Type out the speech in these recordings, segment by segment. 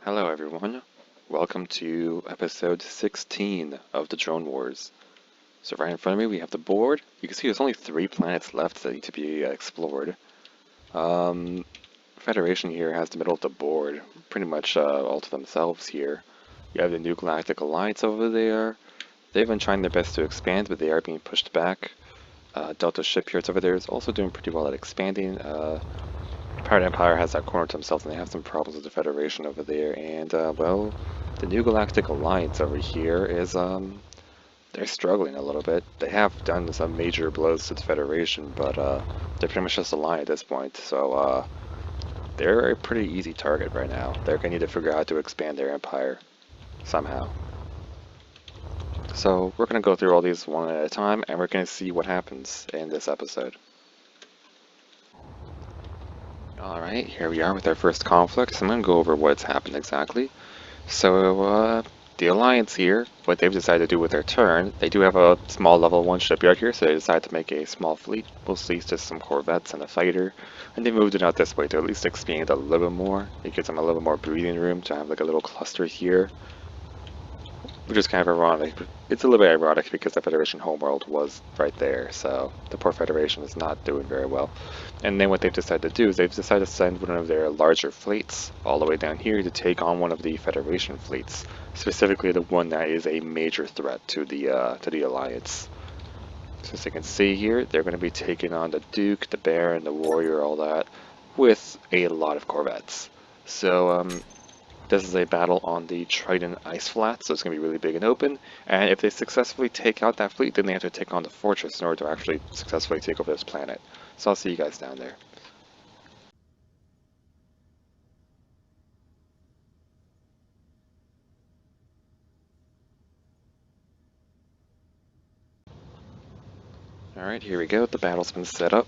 Hello everyone, welcome to episode 16 of the Drone Wars. So right in front of me we have the board. You can see there's only 3 planets left that need to be explored. Federation here has the middle of the board, pretty much all to themselves here. You have the New Galactic Alliance over there. They've been trying their best to expand, but they are being pushed back. Delta Shipyards over there is also doing pretty well at expanding. Pirate Empire has that corner to themselves, and they have some problems with the Federation over there. And, well, the New Galactic Alliance over here is, they're struggling a little bit. They have done some major blows to the Federation, but, they're pretty much just a line at this point. So, they're a pretty easy target right now. They're going to need to figure out how to expand their empire somehow. So, we're going to go through all these one at a time, and we're going to see what happens in this episode. Alright, here we are with our first conflict, so I'm going to go over what's happened exactly. So, the Alliance here, what they've decided to do with their turn, they do have a small level 1 shipyard here, so they decided to make a small fleet, mostly just some corvettes and a fighter, and they moved it out this way to at least expand a little bit more. It gives them a little more breathing room to have like a little cluster here, which is kind of ironic. It's a little bit ironic because the Federation homeworld was right there, so the poor Federation is not doing very well. And then what they've decided to do is they've decided to send one of their larger fleets all the way down here to take on one of the Federation fleets, specifically the one that is a major threat to the Alliance. So as you can see here, they're going to be taking on the Duke, the Baron, the Warrior, all that, with a lot of corvettes. So, this is a battle on the Triton ice flat, so it's going to be really big and open, and if they successfully take out that fleet, then they have to take on the fortress in order to actually successfully take over this planet. So I'll see you guys down there. Alright, here we go, the battle's been set up.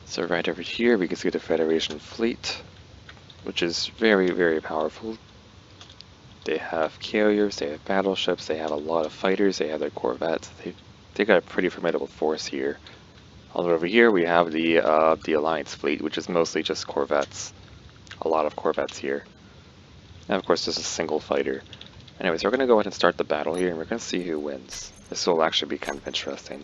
So right over here we can see the Federation fleet, which is very, very powerful. They have carriers, they have battleships, they have a lot of fighters, they have their corvettes. They got a pretty formidable force here. All over here we have the Alliance fleet, which is mostly just corvettes. A lot of corvettes here. And of course just a single fighter. Anyways, we're going to go ahead and start the battle here, and we're going to see who wins. This will actually be kind of interesting.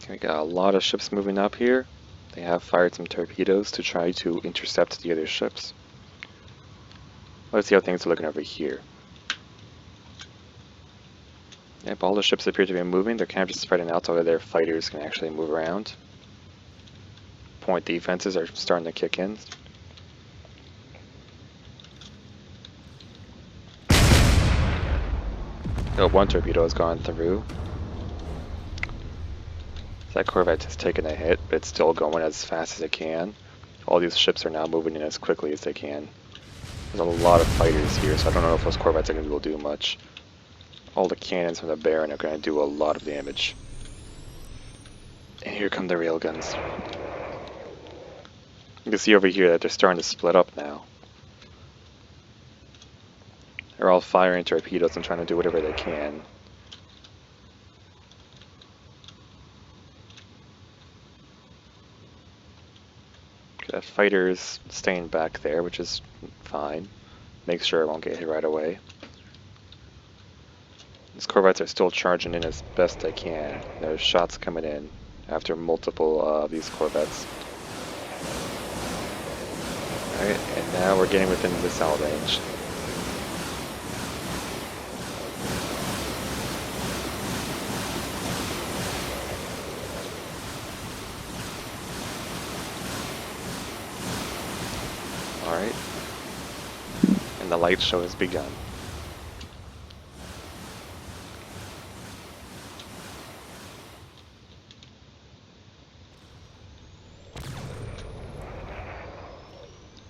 We got a lot of ships moving up here. They have fired some torpedoes to try to intercept the other ships. Let's see how things are looking over here. Yep, all the ships appear to be moving. They're kind of just spreading out so their fighters can actually move around. Point defenses are starting to kick in. Oh, one torpedo has gone through. That Corvette has taken a hit, but it's still going as fast as it can. All these ships are now moving in as quickly as they can. There's a lot of fighters here, so I don't know if those Corvettes are going to be able to do much. All the cannons from the Baron are going to do a lot of damage. And here come the railguns. You can see over here that they're starting to split up now. They're all firing torpedoes and trying to do whatever they can. That fighter's staying back there, which is fine. Make sure it won't get hit right away. These corvettes are still charging in as best they can. There's shots coming in after multiple of these corvettes. Alright, and now we're getting within missile range. Alright, and the light show has begun.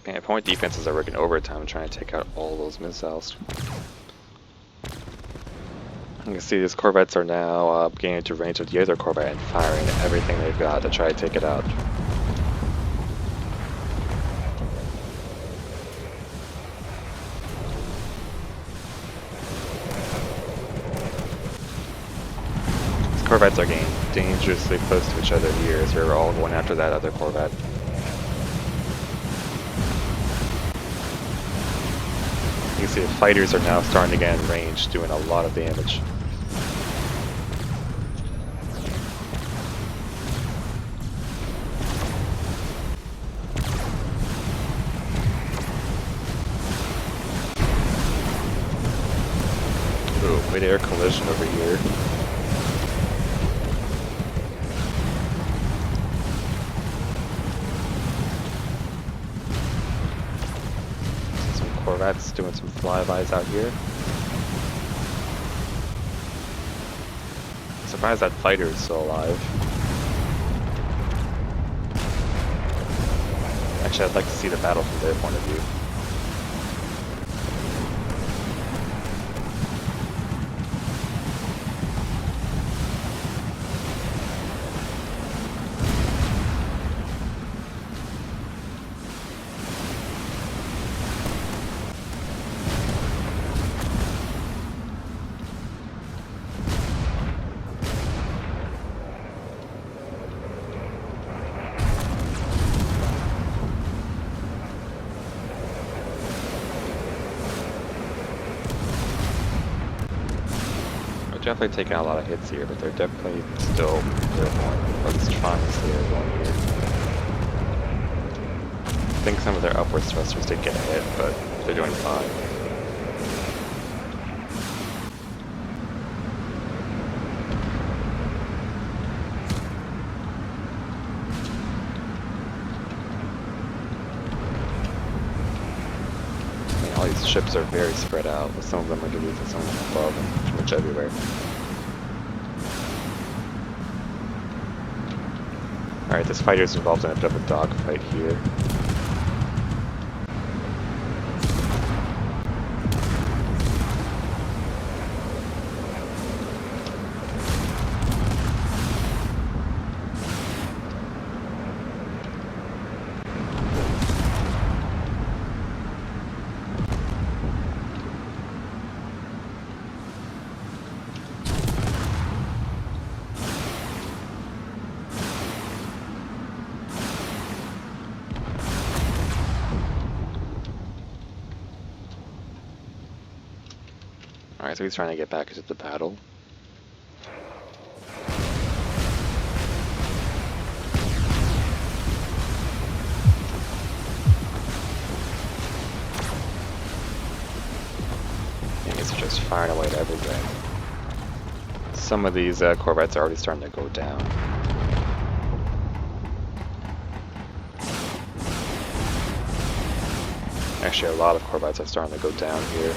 And point defenses are working overtime trying to take out all those missiles. You can see these corvettes are now getting into range of the other corvette and firing everything they've got to try to take it out. These corvettes are getting dangerously close to each other here as they're all going after that other corvette. You can see the fighters are now starting to get in range, doing a lot of damage. Ooh, mid-air collision over here. Some corvettes doing some flybys out here. I'm surprised that fighter is still alive. Actually, I'd like to see the battle from their point of view. Definitely taking a lot of hits here, but they're definitely still airborne, or at least trying to stay airborne here. I think some of their upward thrusters did get hit, but they're doing fine. All these ships are very spread out, with some of them underneath and some of them above and pretty much everywhere. Alright, this fighter's involved in a bit of a dogfight here. Alright, so he's trying to get back into the battle. And he's just firing away at everything. Some of these corvettes are already starting to go down. Actually, a lot of corvettes are starting to go down here.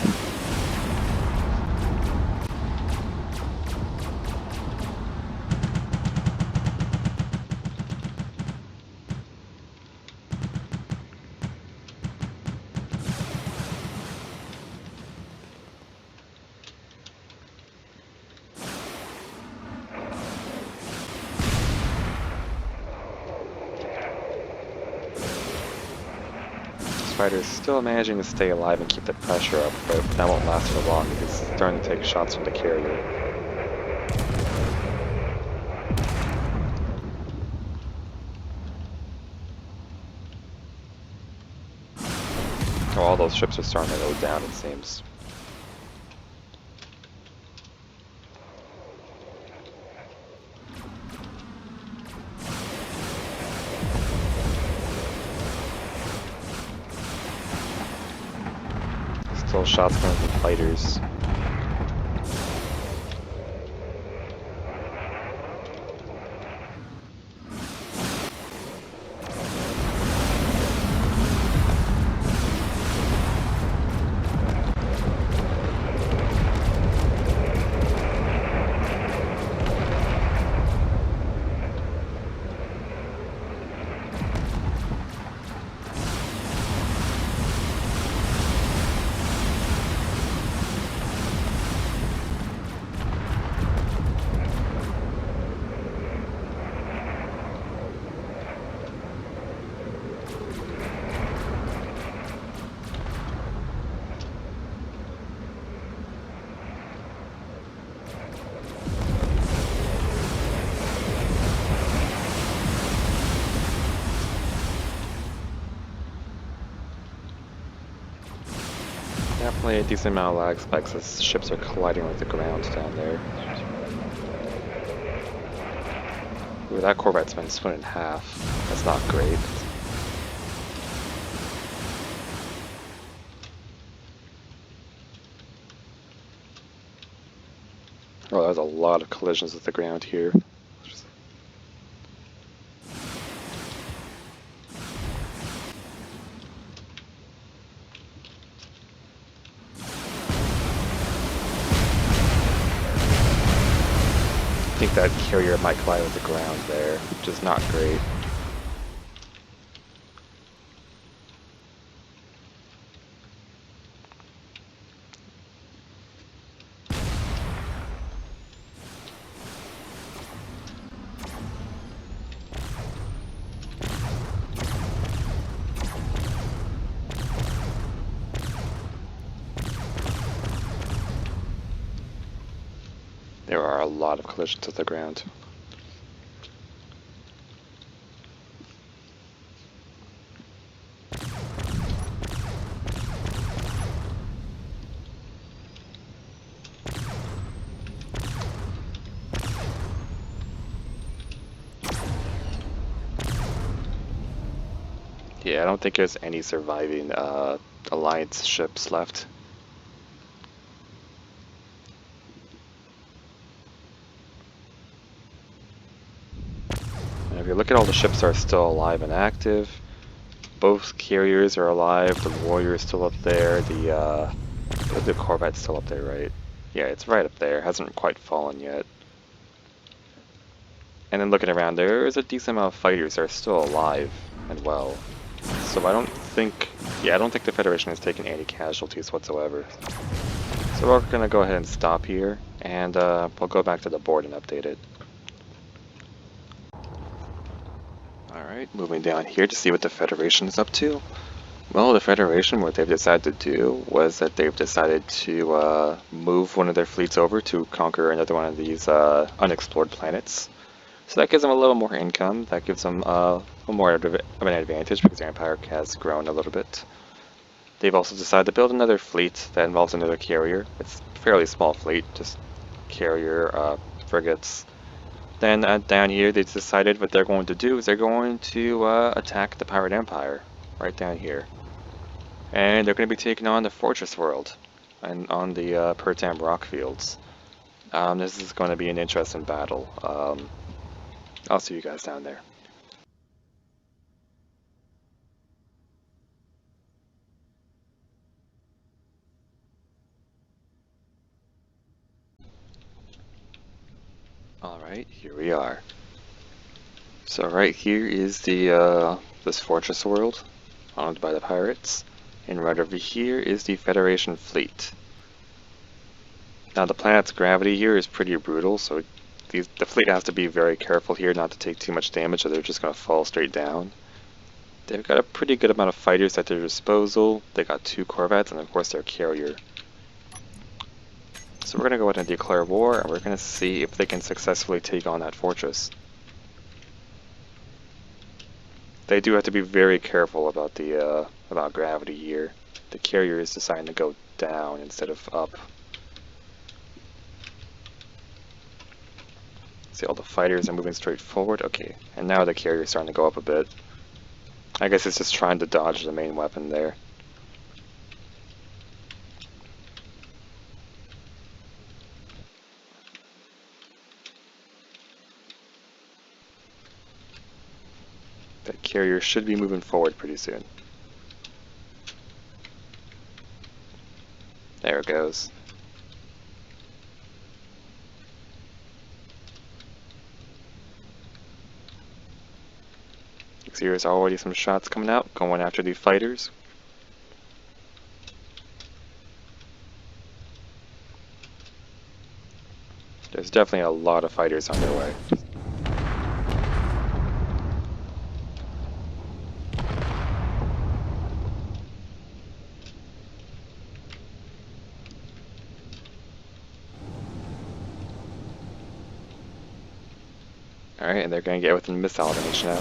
Fighter's still managing to stay alive and keep the pressure up, but that won't last for long because he's starting to take shots from the carrier. Oh, all those ships are starting to go down, it seems. Still shots coming from fighters. Definitely a decent amount of lag spikes as ships are colliding with the ground down there. Ooh, that Corvette's been split in half. That's not great. Oh, there's a lot of collisions with the ground here. I think that carrier might collide with the ground there, which is not great. There are a lot of collisions with the ground. Yeah, I don't think there's any surviving Alliance ships left. And if you look at all the ships that are still alive and active, both carriers are alive, the warrior is still up there, the Corvette's still up there, right? Yeah, it's right up there, hasn't quite fallen yet. And then looking around, there is a decent amount of fighters that are still alive and well. So I don't think the Federation has taken any casualties whatsoever. So we're gonna go ahead and stop here, and we'll go back to the board and update it. Alright, moving down here to see what the Federation is up to. Well, the Federation, what they've decided to do was that they've decided to move one of their fleets over to conquer another one of these unexplored planets. So that gives them a little more income, that gives them a little more of an advantage because their empire has grown a little bit. They've also decided to build another fleet that involves another carrier. It's a fairly small fleet, just carrier, frigates. Then down here they decided what they're going to do is they're going to attack the Pirate Empire, right down here. And they're going to be taking on the Fortress World and on the Pertam rock fields. This is going to be an interesting battle. I'll see you guys down there. Alright, here we are. So right here is this Fortress World, owned by the pirates. And right over here is the Federation fleet. Now the planet's gravity here is pretty brutal, so the fleet has to be very careful here not to take too much damage or they're just going to fall straight down. They've got a pretty good amount of fighters at their disposal. They got 2 corvettes and of course their carrier. So we're going to go ahead and declare war and we're going to see if they can successfully take on that fortress. They do have to be very careful about about gravity here. The carrier is deciding to go down instead of up. See, all the fighters are moving straight forward. Okay, and now the carrier is starting to go up a bit. I guess it's just trying to dodge the main weapon there. That carrier should be moving forward pretty soon. There it goes. So there's already some shots coming out, going after the fighters. There's definitely a lot of fighters on their way. Alright, and they're going to get within missile range now.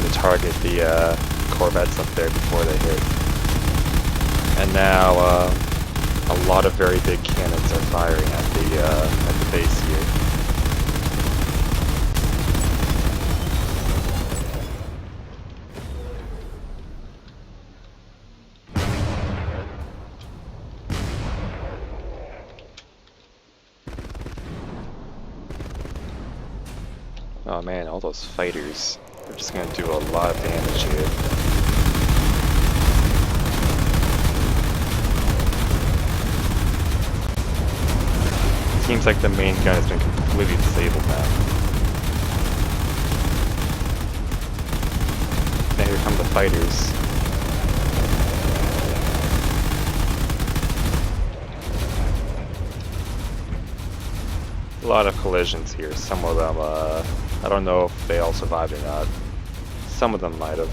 to target the corvettes up there before they hit. And now a lot of very big cannons are firing at the base here. Oh man, all those fighters. They're just gonna do a lot of damage here. Seems like the main gun has been completely disabled now. Now here come the fighters. A lot of collisions here. Some of them, I don't know if they all survived or not. Some of them might have.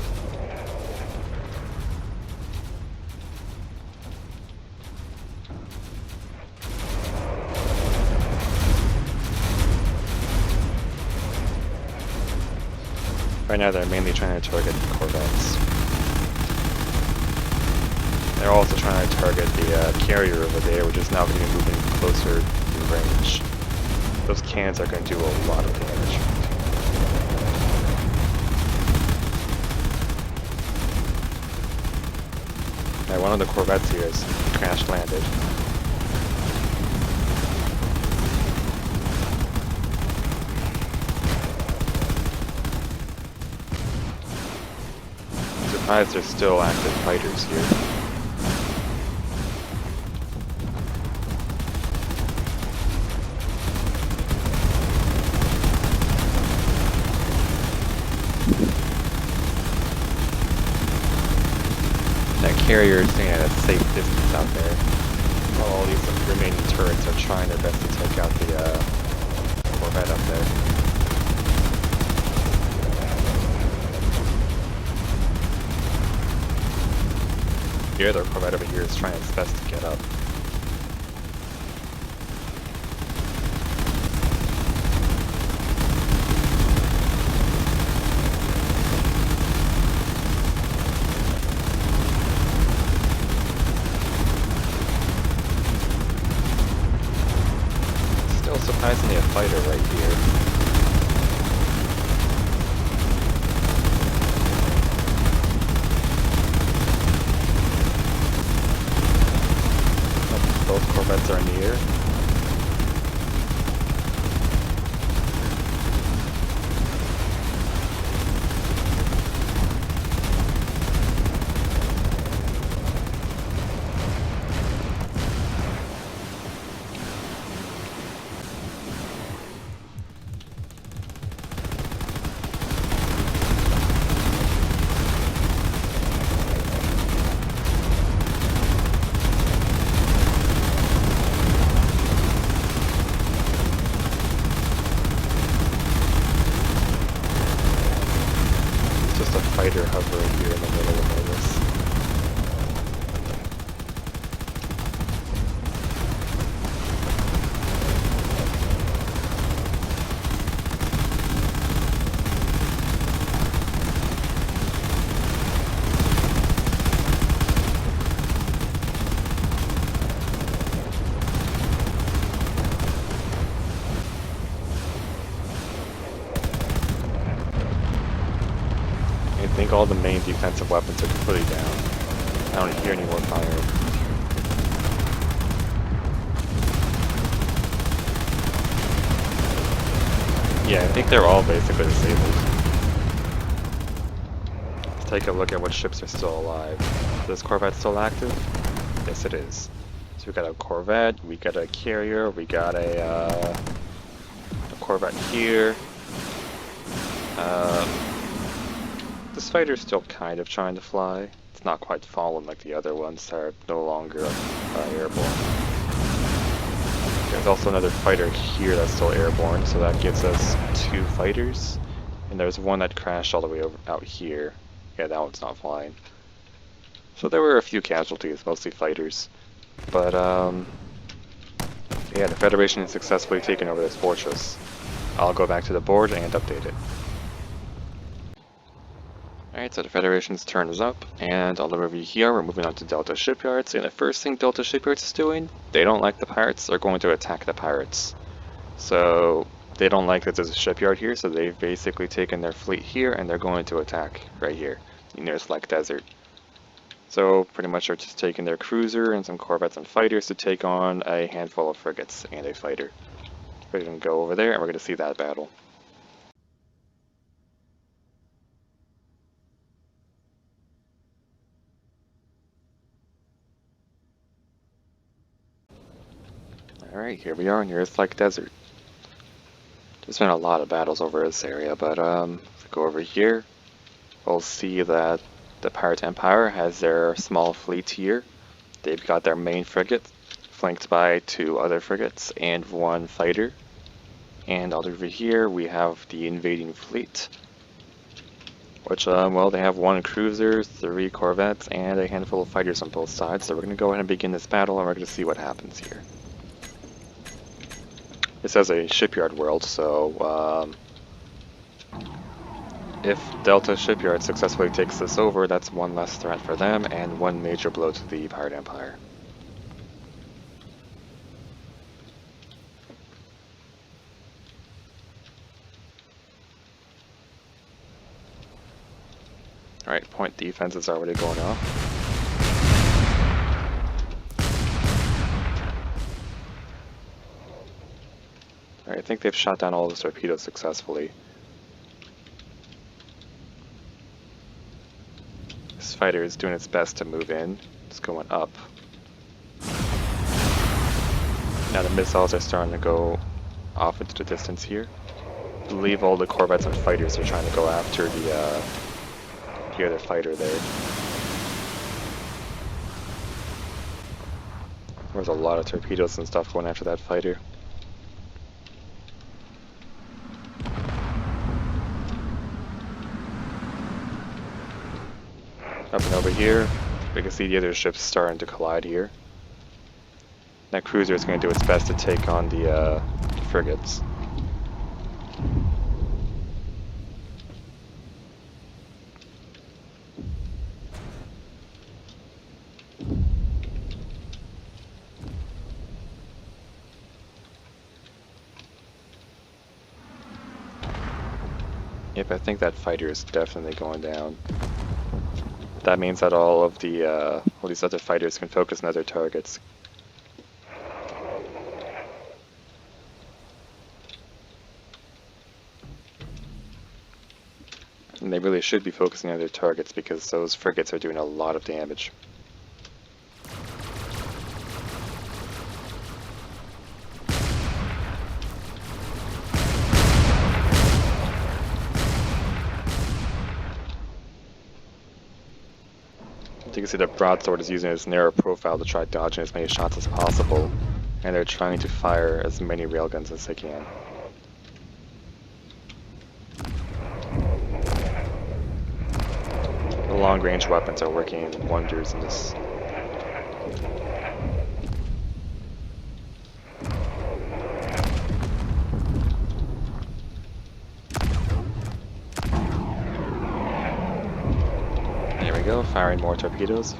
Right now they're mainly trying to target the corvettes. They're also trying to target the carrier over there, which is now going to be moving closer in range. Those cannons are going to do a lot of damage. Now one of the corvettes here has crash landed. Surprised there's still active fighters here. That carrier is staying at a safe distance out there, while all these remaining turrets are trying their best to take out the corvette up there. The other corvette over here is trying its best to get up. Still surprisingly a fighter right here. Both corvettes are in the air. Just a fighter hovering here in the middle of all this. I think all the main defensive weapons are completely down. I don't hear any more firing. Yeah, I think they're all basically disabled. Let's take a look at what ships are still alive. Is this corvette still active? Yes, it is. So we got a corvette, we got a carrier, we got a corvette here. This fighter's still kind of trying to fly. It's not quite fallen like the other ones that are no longer airborne. There's also another fighter here that's still airborne, so that gives us 2 fighters. And there's one that crashed all the way over out here. Yeah, that one's not flying. So there were a few casualties, mostly fighters. But yeah, the Federation has successfully taken over this fortress. I'll go back to the board and update it. Alright, so the Federation's turn is up, and all over here we're moving on to Delta Shipyards, and the first thing Delta Shipyards is doing, they don't like the pirates, they're going to attack the pirates. So they don't like that there's a shipyard here, so they've basically taken their fleet here, and they're going to attack right here, near Slack Desert. So pretty much they're just taking their cruiser and some corvettes and fighters to take on a handful of frigates and a fighter. We're going to go over there, and we're going to see that battle. Alright, here we are near Slack Desert. There's been a lot of battles over this area, but if we go over here, we'll see that the Pirate Empire has their small fleet here. They've got their main frigate, flanked by 2 other frigates and 1 fighter. And all over here we have the invading fleet, which, well, they have 1 cruiser, 3 corvettes, and a handful of fighters on both sides. So we're going to go ahead and begin this battle, and we're going to see what happens here. This is a shipyard world, so if Delta Shipyard successfully takes this over, that's 1 less threat for them and 1 major blow to the Pirate Empire. Alright, point defense is already going off. Alright, I think they've shot down all the torpedoes successfully. This fighter is doing its best to move in. It's going up. Now the missiles are starting to go off into the distance here. I believe all the corvettes and fighters are trying to go after the other fighter there. There's a lot of torpedoes and stuff going after that fighter. Up and over here, we can see the other ships starting to collide here. That cruiser is going to do its best to take on the frigates. Yep, I think that fighter is definitely going down. That means that all these other fighters can focus on other targets. And they really should be focusing on their targets because those frigates are doing a lot of damage. You can see the broadsword is using its narrow profile to try dodging as many shots as possible, and they're trying to fire as many railguns as they can. The long-range weapons are working wonders in this. There we go, firing more torpedoes.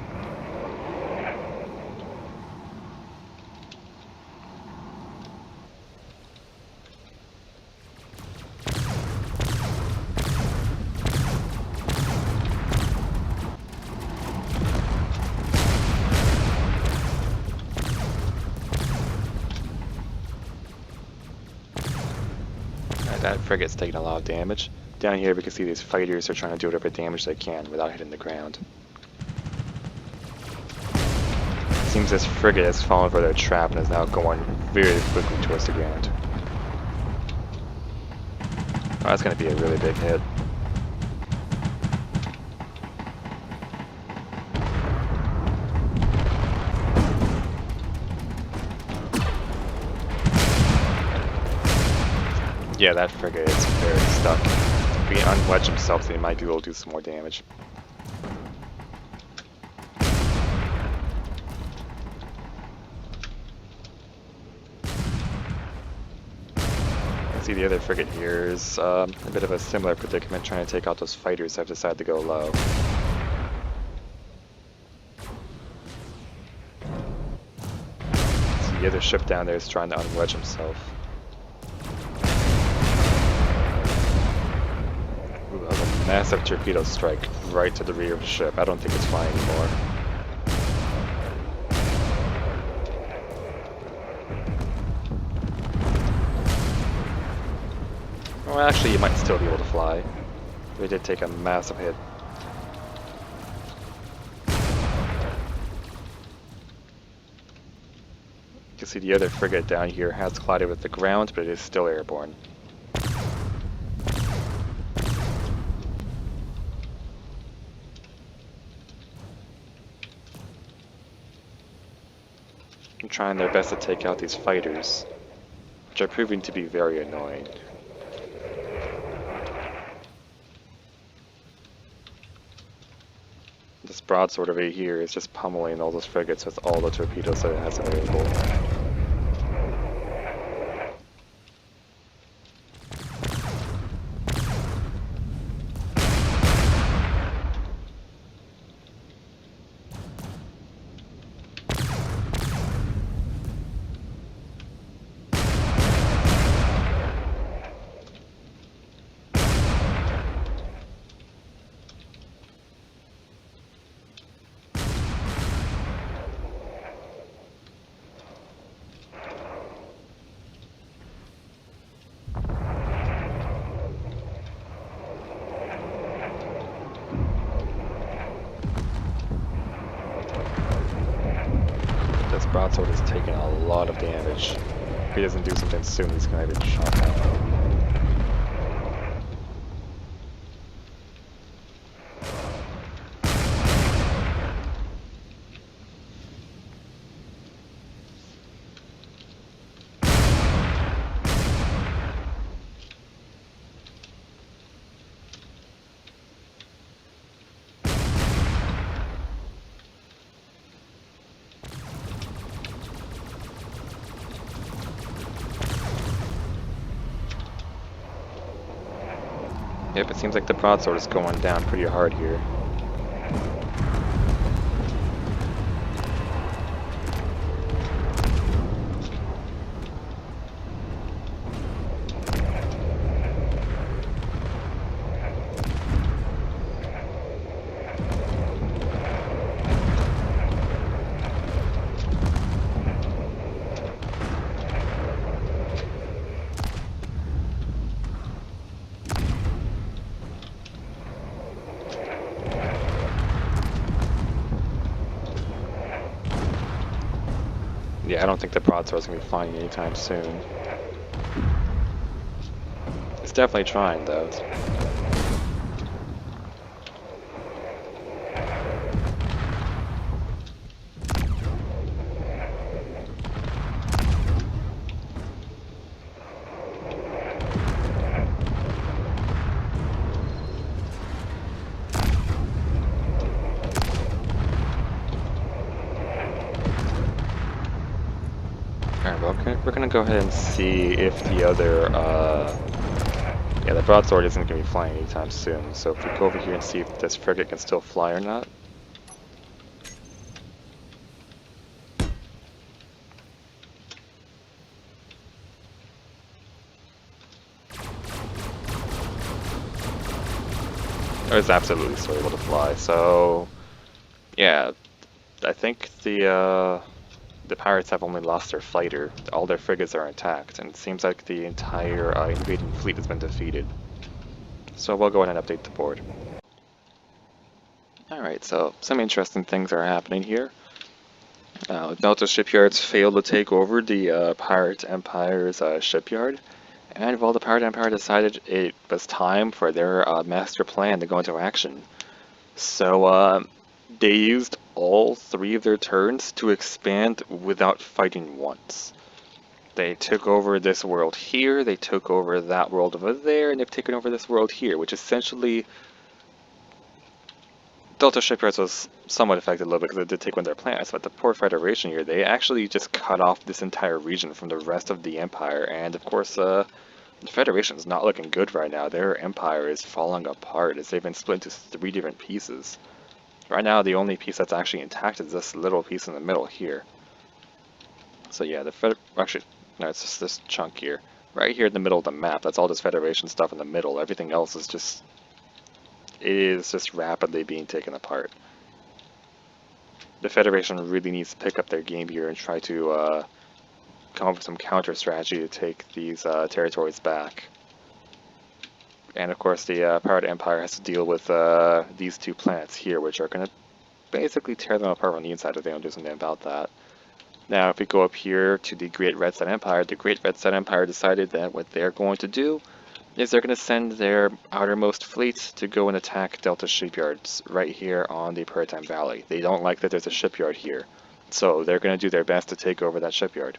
That frigate's taking a lot of damage. Down here we can see these fighters are trying to do whatever damage they can without hitting the ground. It seems this frigate has fallen for their trap and is now going very quickly towards the ground. Oh, that's going to be a really big hit. Yeah, that frigate is very stuck. If he unwedge himself, then he might be able to do some more damage. see the other frigate here is a bit of a similar predicament, trying to take out those fighters that have decided to go low. See the other ship down there is trying to unwedge himself. Ooh, that was a massive torpedo strike right to the rear of the ship. I don't think it's flying anymore. Well, actually, you might still be able to fly. We did take a massive hit. You can see the other frigate down here has collided with the ground, but it is still airborne. I'm trying their best to take out these fighters, which are proving to be very annoying. This broadsword over here is just pummeling all those frigates with all the torpedoes that it has available. This broadsword is taking a lot of damage. If he doesn't do something soon, he's gonna get shot down. Yep, it seems like the broadsword is going down pretty hard here. Yeah, I don't think the broadsword's gonna be flying anytime soon. It's definitely trying, though. Alright, well, we're gonna go ahead and see if the other, yeah, the broadsword isn't gonna be flying anytime soon. So if we go over here and see if this frigate can still fly or not. Oh, it's absolutely still able to fly. So, yeah, I think the pirates have only lost their fighter. All their frigates are intact, and it seems like the entire invading fleet has been defeated. So we'll go ahead and update the board. Alright, so some interesting things are happening here. Delta Shipyards failed to take over the Pirate Empire's shipyard, and well, the Pirate Empire decided it was time for their master plan to go into action. So they used all 3 of their turns to expand without fighting once. They took over this world here, they took over that world over there, and they've taken over this world here, which essentially Delta Shipyards was somewhat affected a little bit because it did take one of their planets, but the poor Federation here, they actually just cut off this entire region from the rest of the Empire, and of course, The Federation's not looking good right now. Their empire is falling apart as they've been split into 3 different pieces. Right now, the only piece that's actually intact is this little piece in the middle here. So yeah, actually, no, it's just this chunk here. Right here in the middle of the map, that's all this Federation stuff in the middle. Everything else is just... it is just rapidly being taken apart. The Federation really needs to pick up their game here and try to come up with some counter strategy to take these territories back. And of course the Pirate Empire has to deal with these 2 planets here, which are going to basically tear them apart on the inside if they don't do something about that. Now if we go up here to the Great Red Sun Empire, the Great Red Sun Empire decided that what they're going to do is they're going to send their outermost fleet to go and attack Delta shipyards right here on the Peritime Valley. They don't like that there's a shipyard here, so they're going to do their best to take over that shipyard.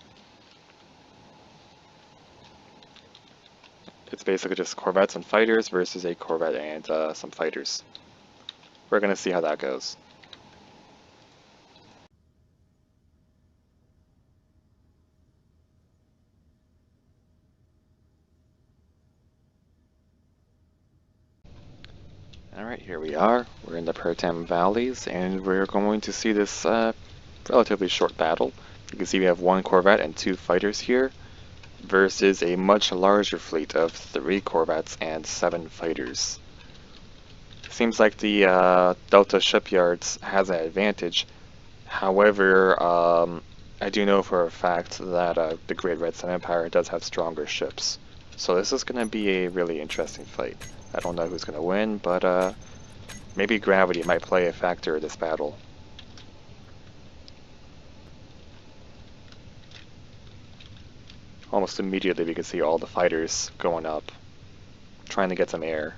It's basically just corvettes and fighters versus a corvette and some fighters. We're going to see how that goes. Alright, here we are. We're in the Peritime Valleys, and we're going to see this relatively short battle. You can see we have 1 corvette and 2 fighters here, versus a much larger fleet of 3 corvettes and 7 fighters. Seems like the Delta shipyards has an advantage. However, I do know for a fact that the Great Red Sun Empire does have stronger ships. So this is going to be a really interesting fight. I don't know who's going to win, but maybe gravity might play a factor in this battle. Almost immediately we can see all the fighters going up, trying to get some air.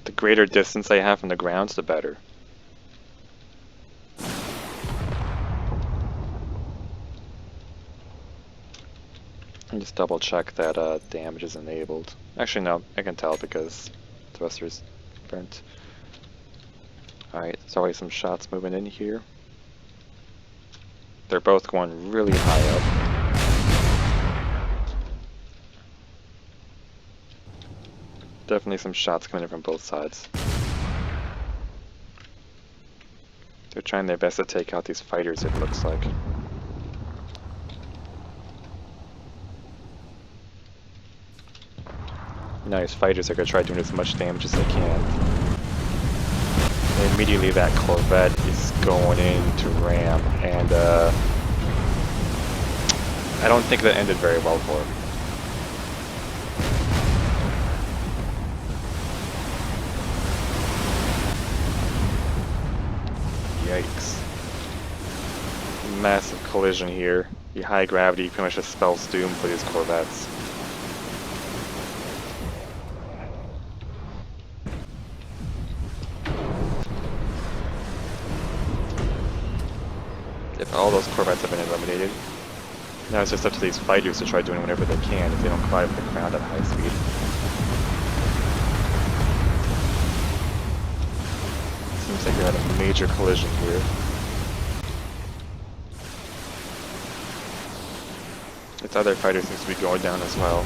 The greater distance they have from the ground, the better. And just double check that damage is enabled. Actually no, I can tell because thruster's burnt. Alright, there's already some shots moving in here. They're both going really high up. Definitely some shots coming in from both sides. They're trying their best to take out these fighters, it looks like. Now his fighters are going to try doing as much damage as they can. And immediately that corvette is going in to ram, and I don't think that ended very well for him. Yikes. Massive collision here. The high gravity pretty much just spells doom for these corvettes. If all those corvettes have been eliminated, now it's just up to these fighters to try doing whatever they can if they don't collide with the ground at high speed. Seems like we had a major collision here. Its other fighter seems to be going down as well.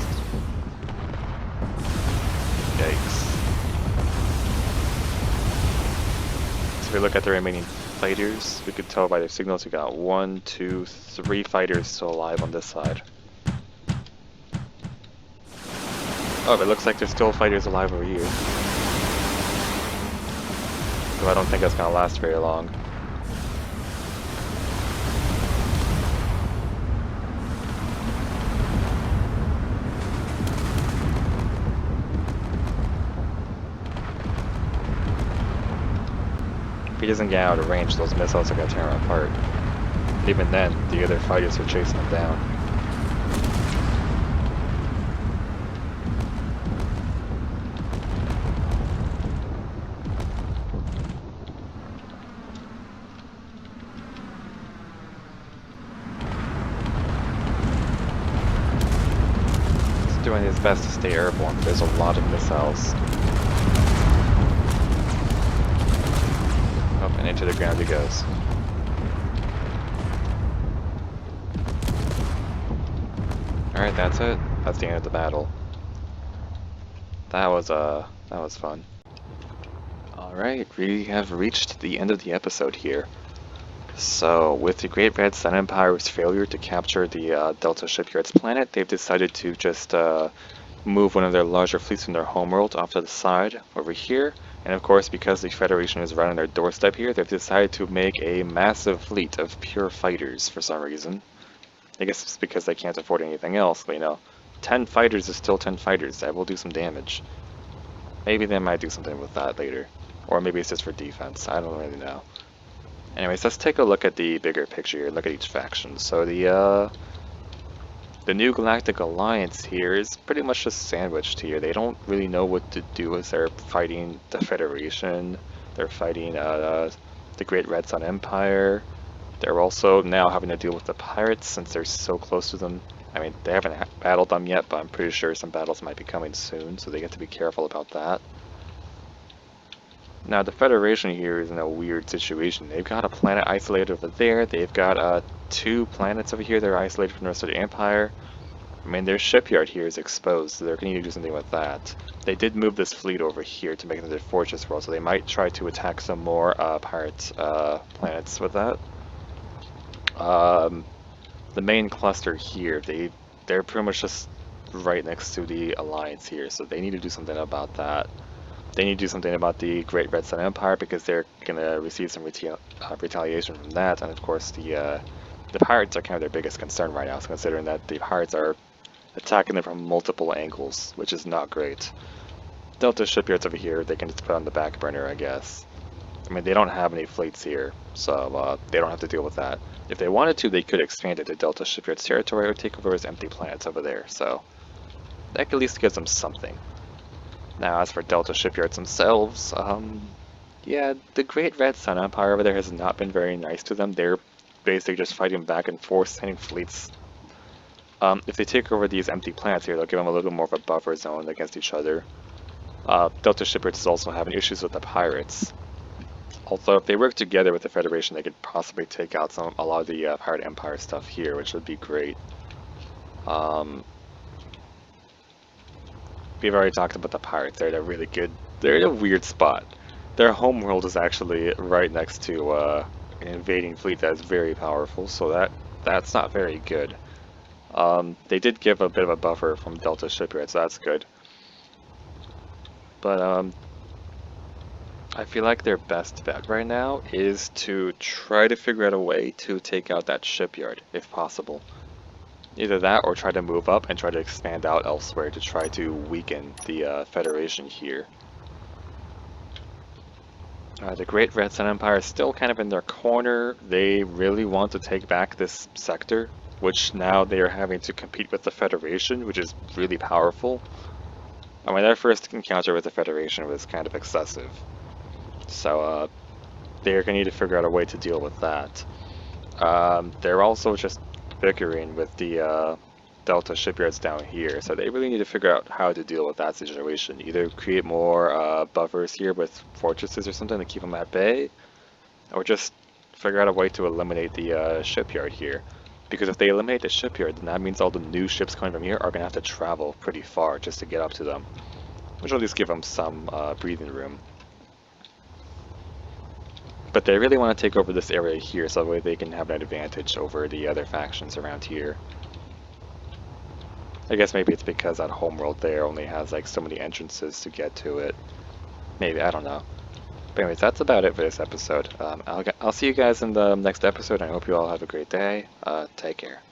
Yikes. So if we look at the remaining fighters, we could tell by their signals we got 1, 2, 3 fighters still alive on this side. Oh, but it looks like there's still fighters alive over here. So I don't think that's gonna last very long. If he doesn't get out of range, those missiles are gonna tear him apart. Even then, the other fighters are chasing him down. He's doing his best to stay airborne, but there's a lot of missiles. Up and into the ground he goes. Alright, that's it. That's the end of the battle. That was fun. Alright, we have reached the end of the episode here. So, with the Great Red Sun Empire's failure to capture the Delta Shipyard's planet, they've decided to just move one of their larger fleets from their homeworld off to the side over here. And of course, because the Federation is right on their doorstep here, they've decided to make a massive fleet of pure fighters for some reason. I guess it's because they can't afford anything else, but you know, 10 fighters is still 10 fighters. That will do some damage. Maybe they might do something with that later. Or maybe it's just for defense. I don't really know. Anyways, let's take a look at the bigger picture here, look at each faction. So the New Galactic Alliance here is pretty much just sandwiched here. They don't really know what to do as they're fighting the Federation. They're fighting the Great Red Sun Empire. They're also now having to deal with the pirates since they're so close to them. I mean, they haven't battled them yet, but I'm pretty sure some battles might be coming soon, so they have to be careful about that. Now, the Federation here is in a weird situation. They've got a planet isolated over there. They've got 2 planets over here that are isolated from the rest of the Empire. I mean, their shipyard here is exposed, so they're going to need to do something with that. They did move this fleet over here to make it their fortress world, so they might try to attack some more pirate planets with that. The main cluster here, they're pretty much just right next to the Alliance here, so they need to do something about that. They need to do something about the Great Red Sun Empire because they're gonna receive some retaliation from that, and of course the pirates are kind of their biggest concern right now, considering that the pirates are attacking them from multiple angles, which is not great. Delta shipyards over here, they can just put on the back burner, I guess. I mean, they don't have any fleets here, so they don't have to deal with that. If they wanted to, they could expand it to Delta shipyards territory or take over those empty planets over there, so that at least gives them something. Now, as for Delta shipyards themselves, yeah, the Great Red Sun Empire over there has not been very nice to them. They're basically just fighting back and forth, sending fleets. If they take over these empty planets here, they'll give them a little more of a buffer zone against each other. Delta shipyards is also having issues with the pirates. Although, if they work together with the Federation, they could possibly take out a lot of the Pirate Empire stuff here, which would be great. We've already talked about the pirates. They're really good. They're in a weird spot. Their homeworld is actually right next to an invading fleet that is very powerful, so that's not very good. They did give a bit of a buffer from Delta shipyards, so that's good. But I feel like their best bet right now is to try to figure out a way to take out that shipyard, if possible. Either that or try to move up and try to expand out elsewhere to try to weaken the Federation here. The Great Red Sun Empire is still kind of in their corner. They really want to take back this sector, which now they are having to compete with the Federation, which is really powerful. I mean, their first encounter with the Federation was kind of excessive. So, they're going to need to figure out a way to deal with that. They're also just bickering with the Delta shipyards down here, so they really need to figure out how to deal with that situation. Either create more buffers here with fortresses or something to keep them at bay, or just figure out a way to eliminate the shipyard here. Because if they eliminate the shipyard, then that means all the new ships coming from here are going to have to travel pretty far just to get up to them, which will at least give them some breathing room. But they really want to take over this area here so that way they can have an advantage over the other factions around here. I guess maybe it's because that homeworld there only has like so many entrances to get to it. Maybe, I don't know. But anyways, that's about it for this episode. I'll see you guys in the next episode, and I hope you all have a great day. Take care.